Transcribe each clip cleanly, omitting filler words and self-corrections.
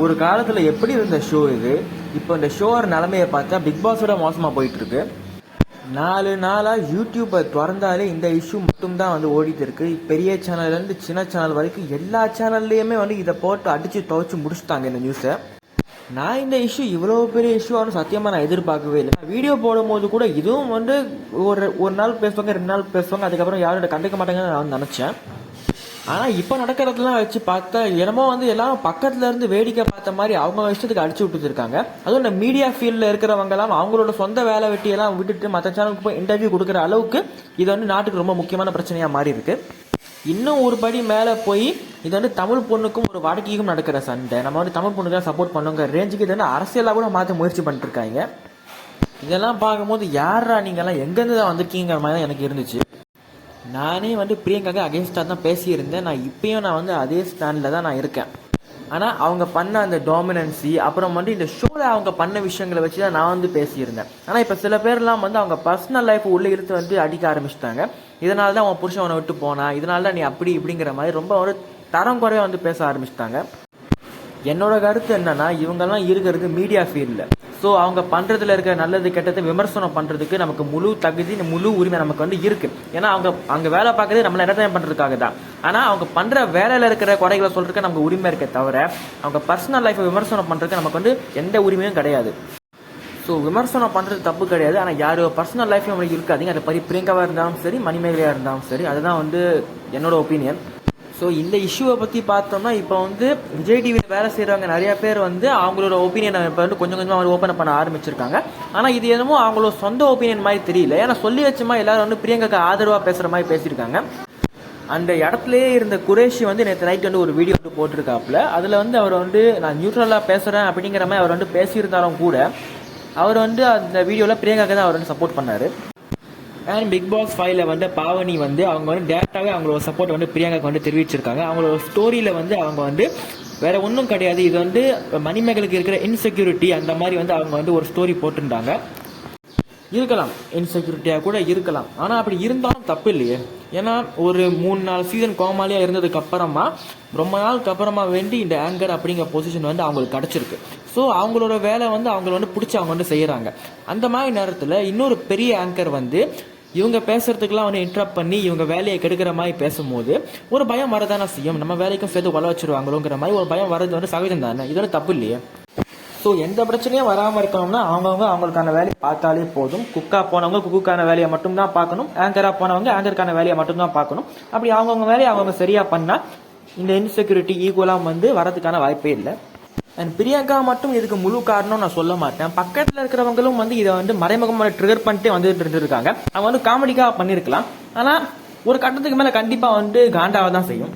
ஒரு காலத்தில் எப்படி இருந்த ஷோ இது, இப்போ இந்த ஷோவோட நிலைமையை பார்த்தா பிக் பாஸோட மோசமாக போயிட்டு இருக்கு. 4 நாளாக யூடியூப்பை திறந்தாலே இந்த இஷ்யூ மட்டும்தான் வந்து ஓடிட்டு இருக்கு. பெரிய சேனல்லேருந்து சின்ன சேனல் வரைக்கும் எல்லா சேனல்லையுமே வந்து இதை போட்டு அடித்து துவைச்சி முடிச்சுட்டாங்க இந்த நியூஸை. நான் இந்த இஷ்யூ இவ்வளோ பெரிய இஷ்யூவானு சத்தியமாக நான் எதிர்பார்க்கவே இல்லை. வீடியோ போடும்போது கூட இதுவும் வந்து ஒரு நாள் பேசுவாங்க, 2 நாள் பேசுவாங்க, அதுக்கப்புறம் யாரும் கண்டுக்க மாட்டாங்கன்னு நான் நினச்சேன். ஆனால் இப்போ நடக்கிறதுலாம் வச்சு பார்த்தா என்னமோ வந்து எல்லாரும் பக்கத்துல இருந்து வேடிக்கை பார்த்த மாதிரி அவங்க இஷ்டத்துக்கு அடிச்சு விட்டுருக்காங்க. அதுவும் இந்த மீடியா ஃபீல்டில் இருக்கிறவங்க எல்லாம் அவங்களோட சொந்த வேலை வெட்டியெல்லாம் விட்டுட்டு மற்ற சேனலுக்கு போய் இன்டர்வியூ கொடுக்குற அளவுக்கு இது வந்து நாட்டுக்கு ரொம்ப முக்கியமான பிரச்சனையாக மாறி இருக்கு. இன்னும் ஒரு படி மேலே போய் இது வந்து தமிழ் பொண்ணுக்கும் ஒரு வாடிக்கைக்கும் நடக்கிற சண்டை. நம்ம வந்து தமிழ் பொண்ணுக்கு சப்போர்ட் பண்ணுங்கிற ரேஞ்சுக்கு இது வந்து அரசியலாக கூட மாற்ற முயற்சி பண்ணிட்டு இருக்காங்க. இதெல்லாம் பார்க்கும்போது யாரா நீங்கள்லாம் எங்கேருந்து தான் வந்திருக்கீங்கிற மாதிரி தான் எனக்கு இருந்துச்சு. நானே வந்து பிரியங்காக்கு அகேன்ஸ்டாக தான் பேசியிருந்தேன். நான் இப்பயும் வந்து அதே ஸ்டாண்டில் தான் நான் இருக்கேன். ஆனால் அவங்க பண்ண அந்த டாமினன்சி, அப்புறம் வந்து இந்த ஷோவில் அவங்க பண்ண விஷயங்களை வச்சு தான் நான் வந்து பேசியிருந்தேன். ஆனால் இப்போ சில பேர்லாம் வந்து அவங்க பர்சனல் லைஃப் உள்ளே இழுத்து வந்து அடிக்க ஆரம்பிச்சிட்டாங்க. இதனால தான் அவன் புருஷன் அவனை விட்டு போனா, இதனால தான் நீ அப்படி இப்படிங்கிற மாதிரி ரொம்ப ஒரு தரம் குறைய வந்து பேச ஆரம்பிச்சிட்டாங்க. என்னோட கருத்து என்னன்னா, இவங்கெல்லாம் இருக்கிறது மீடியா ஃபீல்டில். ஸோ அவங்க பண்ணுறதுல இருக்கிற நல்லது கெட்டதை விமர்சனம் பண்ணுறதுக்கு நமக்கு முழு தகுதி, முழு உரிமை நமக்கு வந்து இருக்குது. ஏன்னா அவங்க வேலை பார்க்குறது நம்மளை என்டர்டைன் பண்ணுறதுக்காக தான். ஆனால் அவங்க பண்ணுற வேலையில் இருக்கிற குறைகளை சொல்கிறதுக்கு நமக்கு உரிமை இருக்க தவிர அவங்க பர்சனல் லைஃப்பை விமர்சனம் பண்ணுறதுக்கு நமக்கு வந்து எந்த உரிமையும் கிடையாது. ஸோ விமர்சனம் பண்ணுறது தப்பு கிடையாது. ஆனால் யாரோ பர்சனல் லைஃப் நம்மளுக்கு இருக்காதுங்க. அது பிரியங்காவாக இருந்தாலும் சரி, மணிமேகலையாக இருந்தாலும் சரி, அதுதான் வந்து என்னோட ஒப்பீனியன். ஸோ இந்த இஷ்யூவை பற்றி பார்த்தோம்னா இப்போ வந்து விஜய் டிவியில் வேலை செய்கிறவங்க நிறைய பேர் வந்து அவங்களோட ஒப்பீனியனை இப்போ வந்து கொஞ்சம் கொஞ்சமாக ஓப்பன் பண்ண ஆரம்பிச்சிருக்காங்க. ஆனால் இது என்னமோ அவங்களோட சொந்த ஒப்பீனியன் மாதிரி தெரியல. ஏன்னா சொல்லி வச்சமா எல்லாரும் வந்து பிரியங்காக்கு ஆதரவாக பேசுகிற மாதிரி பேசியிருக்காங்க. அந்த இடத்துலேயே இருந்த குரேஷி வந்து நேற்று நைட் வந்து ஒரு வீடியோ வந்து போட்டிருக்காப்புல. அதில் வந்து அவர் வந்து நான் நியூட்ரலாக பேசுகிறேன் அப்படிங்கிற மாதிரி அவர் வந்து பேசியிருந்தாலும் கூட அவர் வந்து அந்த வீடியோவில் பிரியங்காக்கு தான் அவர் வந்து சப்போர்ட் பண்ணார். அண்ட் பிக் பாஸ் 5ல் வந்து பாவனி வந்து அவங்க வந்து டேரெக்டாகவே அவங்களோட சப்போர்ட் வந்து பிரியங்காக்கு வந்து தெரிவிச்சிருக்காங்க. அவங்களோட ஸ்டோரியில் வந்து அவங்க வந்து வேற ஒன்றும் கிடையாது, இது வந்து மணிமேகலுக்கு இருக்கிற இன்செக்யூரிட்டி அந்த மாதிரி வந்து அவங்க வந்து ஒரு ஸ்டோரி போட்டிருந்தாங்க. இருக்கலாம், இன்செக்யூரிட்டியாக கூட இருக்கலாம். ஆனால் அப்படி இருந்தாலும் தப்பு இல்லையே. ஏன்னா ஒரு 3-4 சீசன் கோமாளியாக இருந்ததுக்கு அப்புறமா ரொம்ப நாளுக்கு அப்புறமா வேண்டி இந்த ஆங்கர் அப்படிங்கிற பொசிஷன் வந்து அவங்களுக்கு கிடச்சிருக்கு. ஸோ அவங்களோட வேலை வந்து அவங்கள வந்து பிடிச்சி அவங்க வந்து செய்கிறாங்க. அந்த மாதிரி நேரத்தில் இன்னொரு பெரிய ஆங்கர் வந்து இவங்க பேசுறதுக்கெல்லாம் வந்து இன்ட்ரப்ட் பண்ணி இவங்க வேலையை கெடுக்கிற மாதிரி பேசும்போது ஒரு பயம் வரதானே செய்யும். நம்ம வேலைக்கும் சேர்த்து வள வச்சிருவாங்களோங்கிற மாதிரி ஒரு பயம் வர்றது வந்து சகஜம் தானே. இதோட தப்பு இல்லையே. ஸோ எந்த பிரச்சனையும் வராமல் இருக்கணும்னா அவங்களுக்கான வேலையை பார்த்தாலே போதும். குக்காக போனவங்க குக்குக்கான வேலையை மட்டும்தான் பார்க்கணும், ஆங்கராக போனவங்க ஆங்கருக்கான வேலையை மட்டும்தான் பார்க்கணும். அப்படி அவங்கவுங்க வேலையை அவங்க சரியாக பண்ணால் இந்த இன்செக்யூரிட்டி ஈக்குவலாக வந்து வரதுக்கான வாய்ப்பே இல்லை. அண்ட் பிரியங்கா மட்டும் இதுக்கு முழு காரணம் நான் சொல்ல மாட்டேன். பக்கத்தில் இருக்கிறவங்களும் வந்து இதை வந்து மறைமுகமாக ட்ரிகர் பண்ணிட்டு வந்துட்டு இருந்திருக்காங்க. அவங்க வந்து காமெடிக்காக பண்ணியிருக்கலாம். ஆனால் ஒரு கட்டத்துக்கு மேலே கண்டிப்பாக வந்து காண்டாக தான் செய்யும்.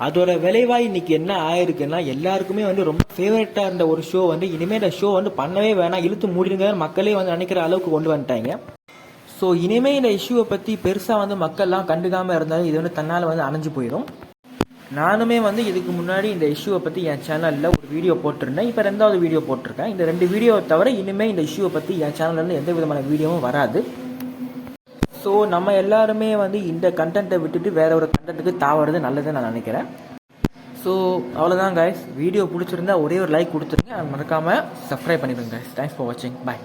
அதோட விளைவாய் இன்னைக்கு என்ன ஆயிருக்குன்னா, எல்லாருக்குமே வந்து ரொம்ப ஃபேவரட்டாக இருந்த ஒரு ஷோ வந்து இனிமேல் இந்த ஷோ வந்து பண்ணவே வேணாம், இழுத்து மூடிடுங்க மக்களே வந்து நினைக்கிற அளவுக்கு கொண்டு வந்துட்டாங்க. ஸோ இனிமேல் இந்த இஷ்யூவை பற்றி பெருசாக வந்து மக்கள்லாம் கண்டுக்காமல் இருந்தாலும் இது வந்து தன்னால் வந்து அணைஞ்சு போயிடும். நானுமே வந்து இதுக்கு முன்னாடி இந்த இஷ்யூவை பற்றி என் சேனலில் ஒரு வீடியோ போட்டிருந்தேன். இப்போ 2வது வீடியோ போட்டிருக்கேன். இந்த 2 வீடியோவை தவிர இனிமேல் இந்த இஷ்யூவை பற்றி என் சேனல்லேருந்து எந்த விதமான வீடியோவும் வராது. ஸோ நம்ம எல்லாருமே வந்து இந்த கண்டென்ட்டை விட்டுட்டு வேற ஒரு கண்டென்ட்டுக்கு தாவறது நல்லதுன்னு நான் நினைக்கிறேன். ஸோ அவ்வளோதான் கைஸ். வீடியோ பிடிச்சிருந்தா ஒரே ஒரு லைக் கொடுத்துருங்க. மறக்காமல் சப்ஸ்கிரைப் பண்ணிடுங்க கைஸ். தேங்க்ஸ் ஃபார் வாட்சிங். பாய்.